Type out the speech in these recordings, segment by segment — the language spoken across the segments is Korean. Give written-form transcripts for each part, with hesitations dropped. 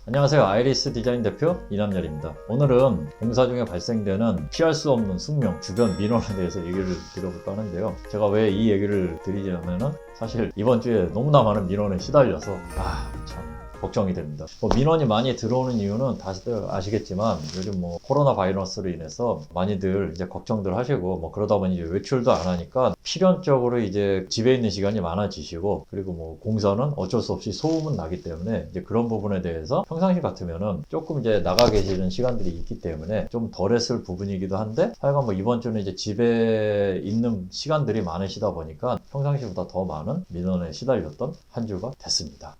안녕하세요. 아이리스 디자인 대표 이남열입니다. 오늘은 공사 중에 발생되는 피할 수 없는 숙명, 주변 민원에 대해서 얘기를 드려볼까 하는데요. 제가 왜 이 얘기를 드리냐면은 사실 이번 주에 너무나 많은 민원에 시달려서 참 걱정이 됩니다. 민원이 많이 들어오는 이유는 다들 아시겠지만 요즘 코로나 바이러스로 인해서 많이들 이제 걱정들 하시고 그러다 보니 이제 외출도 안 하니까 필연적으로 이제 집에 있는 시간이 많아지시고, 그리고 공사는 어쩔 수 없이 소음은 나기 때문에 이제 그런 부분에 대해서 평상시 같으면은 조금 이제 나가 계시는 시간들이 있기 때문에 좀 덜했을 부분이기도 한데, 하여간 이번 주는 이제 집에 있는 시간들이 많으시다 보니까 평상시보다 더 많은 민원에 시달렸던 한 주가 됐습니다.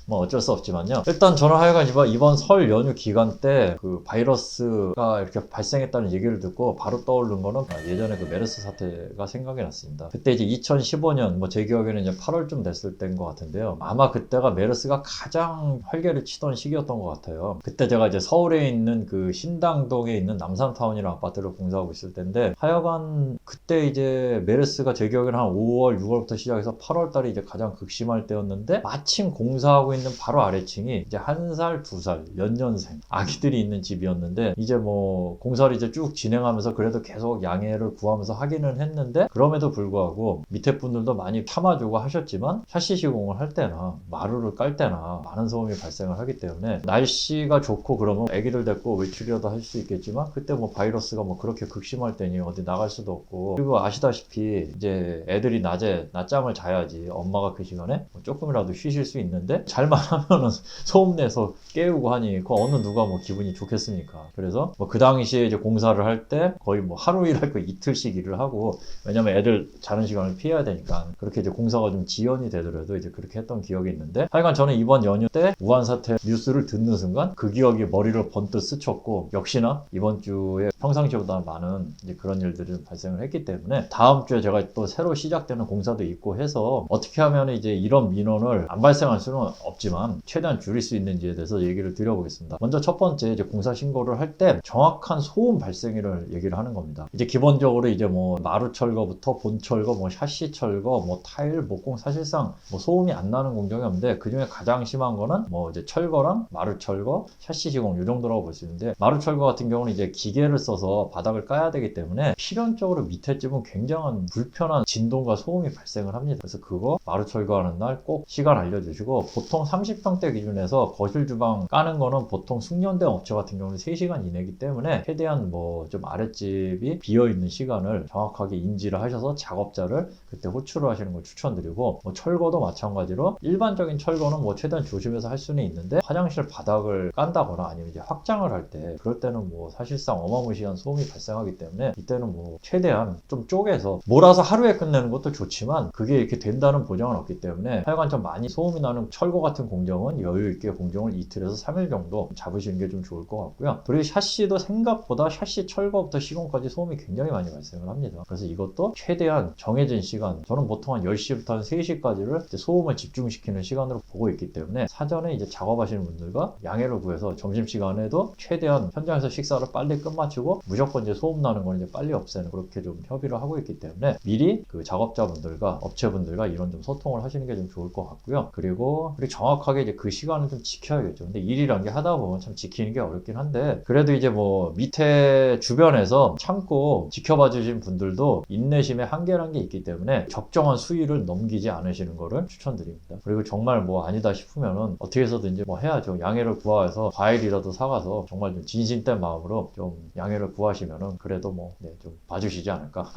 어쩔 수 없지만요. 일단 저는 하여간 이번 설 연휴 기간 때 그 바이러스가 이렇게 발생했다는 얘기를 듣고 바로 떠오른 거는 예전에 그 메르스 사태가 생각이 났습니다. 그때 이제 2015년, 제 기억에는 이제 8월쯤 됐을 때인 것 같은데요. 아마 그때가 메르스가 가장 활개를 치던 시기였던 것 같아요. 그때 제가 이제 서울에 있는 그 신당동에 있는 남산타운이라는 아파트를 공사하고 있을 때인데, 하여간 그때 이제 메르스가 제 기억에는 한 5월, 6월부터 시작해서 8월 달에 이제 가장 극심할 때였는데, 마침 공사하고 있는 바로 아래층이 이제 1살, 2살, 연년생 아기들이 있는 집이었는데, 이제 공사를 이제 쭉 진행하면서 그래도 계속 양해를 구하면서 하기는 했는데, 그럼에도 불구하고 밑에 분들도 많이 참아주고 하셨지만 샤시 시공을 할 때나 마루를 깔 때나 많은 소음이 발생을 하기 때문에, 날씨가 좋고 그러면 아기들 데리고 외출이라도 할 수 있겠지만, 그때 바이러스가 그렇게 극심할 때니 어디 나갈 수도 없고, 그리고 아시다시피 이제 애들이 낮에 낮잠을 자야지 엄마가 그 시간에 조금이라도 쉬실 수 있는데, 잘만 하면은 소음 내서 깨우고 하니 그 어느 누가 기분이 좋겠습니까? 그래서 그 당시에 이제 공사를 할 때 거의 하루 일할 거 이틀씩 일을 하고, 왜냐면 애들 자는 시간을 피해야 되니까 그렇게 이제 공사가 좀 지연이 되더라도 이제 그렇게 했던 기억이 있는데, 하여간 저는 이번 연휴 때 우한 사태 뉴스를 듣는 순간 그 기억이 머리를 번뜩 스쳤고, 역시나 이번 주에 평상시보다 많은 이제 그런 일들이 발생을 했기 때문에 다음 주에 제가 또 새로 시작되는 공사도 있고 해서 어떻게 하면 이제 이런 민원을 안 발생할 수는 없지만 최대한 줄일 수 있는지에 대해서 얘기를 드려보겠습니다. 먼저 첫 번째, 이제 공사 신고를 할 때 정확한 소음 발생일을 얘기를 하는 겁니다. 이제 기본적으로 이제 마루 철거부터 본 철거, 샤시 철거, 타일, 목공, 사실상 소음이 안 나는 공정이 없는데, 그 중에 가장 심한 거는 이제 철거랑 마루 철거, 샤시 시공 이 정도라고 볼 수 있는데, 마루 철거 같은 경우는 이제 기계를 써서 바닥을 까야 되기 때문에 필연적으로 밑에 집은 굉장한 불편한 진동과 소음이 발생을 합니다. 그래서 그거 마루 철거하는 날 꼭 시간 알려주시고, 보통 30평대 기준에서 거실 주방 까는 거는 보통 숙련된 업체 같은 경우는 3시간 이내이기 때문에 최대한 좀 아랫집이 비어있는 시간을 정확하게 인지를 하셔서 작업자를 그때 호출을 하시는 걸 추천드리고, 철거도 마찬가지로 일반적인 철거는 최대한 조심해서 할 수는 있는데, 화장실 바닥을 깐다거나 아니면 이제 확장을 할 때, 그럴 때는 사실상 어마무시한 소음이 발생하기 때문에 이때는 최대한 좀 쪼개서 몰아서 하루에 끝내는 것도 좋지만 그게 이렇게 된다는 보장은 없기 때문에, 하여간 좀 많이 소음이 나는 철거 같은 공정은 여유 있게 공정을 이틀에서 3일 정도 잡으시는 게 좀 좋을 것 같고요. 그리고 샤시도 생각보다 샤시 철거부터 시공까지 소음이 굉장히 많이 발생을 합니다. 그래서 이것도 최대한 정해진 시간, 저는 보통 한 10시부터 한 3시까지를 소음을 집중시키는 시간으로 보고 있기 때문에, 사전에 이제 작업하시는 분들과 양해를 구해서 점심시간에도 최대한 현장에서 식사를 빨리 끝마치고 무조건 이제 소음 나는 건 이제 빨리 없애는, 그렇게 좀 협의를 하고 있기 때문에 미리 그 작업자분들과 업체분들과 이런 좀 소통을 하시는 게 좀 좋을 것 같고요. 그리고 정확하게 이제 그 시간을 좀 지켜야겠죠. 근데 일이란 게 하다 보면 참 지키는 게 어렵긴 한데, 그래도 이제 밑에 주변에서 참고 지켜봐 주신 분들도 인내심의 한계라는 게 있기 때문에 적정한 수위를 넘기지 않으시는 거를 추천드립니다. 그리고 정말 아니다 싶으면은 어떻게 해서든지 해야죠. 양해를 구하해서 과일이라도 사가서 정말 좀 진심된 마음으로 좀 양해를 구하시면은 그래도 좀 봐주시지 않을까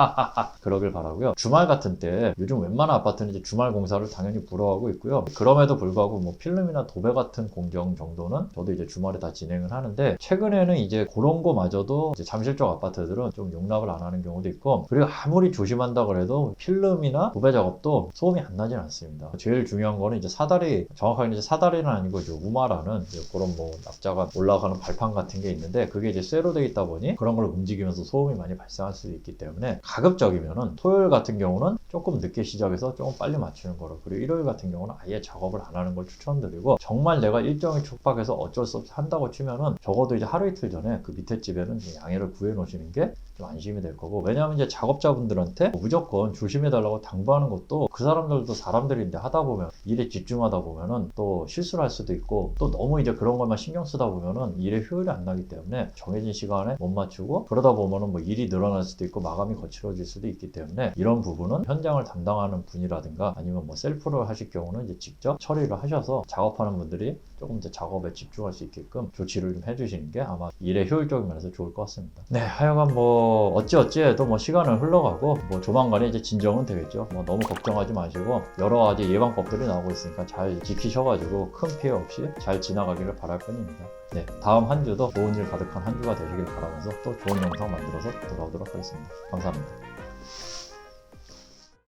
그러길 바라고요. 주말 같은 때 요즘 웬만한 아파트는 이제 주말 공사를 당연히 불허하고 있고요. 그럼에도 불구하고 필름이나 도배 같은 공정 정도는 저도 이제 주말에 다 진행을 하는데, 최근에는 이제 그런 거마저도 이제 잠실적 아파트들은 좀 용납을 안 하는 경우도 있고, 그리고 아무리 조심한다 그래도 필름이나 도배 작업도 소음이 안 나진 않습니다. 제일 중요한 거는 이제 사다리, 정확하게 이제 사다리는 아니고 이제 우마라는 이제 그런 납자가 올라가는 발판 같은 게 있는데, 그게 이제 쇠로 되어 있다 보니 그런 걸 움직이면서 소음이 많이 발생할 수 있기 때문에, 가급적이면은 토요일 같은 경우는 조금 늦게 시작해서 조금 빨리 맞추는 거로, 그리고 일요일 같은 경우는 아예 작업을 안 하는 걸 추천드리고, 정말 내가 일정이 촉박해서 어쩔 수 없이 한다고 치면은 적어도 이제 하루 이틀 전에 그 밑에 집에는 양해를 구해 놓으시는 게 좀 안심이 될 거고, 왜냐하면 이제 작업자분들한테 무조건 조심해달라고 당부하는 것도 그 사람들도 사람들인데 하다 보면 일에 집중하다 보면은 또 실수를 할 수도 있고, 또 너무 이제 그런 것만 신경 쓰다 보면은 일에 효율이 안 나기 때문에 정해진 시간에 못 맞추고, 그러다 보면은 뭐 일이 늘어날 수도 있고 마감이 거칠어질 수도 있기 때문에 이런 부분은 현장을 담당하는 분이라든가 아니면 뭐 셀프를 하실 경우는 이제 직접 처리를 하셔서 작업하는 분들이 조금 더 작업에 집중할 수 있게끔 조치를 좀 해주시는 게 아마 일의 효율적인 면에서 좋을 것 같습니다. 네, 하여간 뭐 어찌어찌 해도 뭐 시간은 흘러가고 뭐 조만간에 이제 진정은 되겠죠. 뭐 너무 걱정하지 마시고 여러 가지 예방법들이 나오고 있으니까 잘 지키셔가지고 큰 피해 없이 잘 지나가기를 바랄 뿐입니다. 네, 다음 한 주도 좋은 일 가득한 한 주가 되시길 바라면서 또 좋은 영상 만들어서 돌아오도록 하겠습니다. 감사합니다.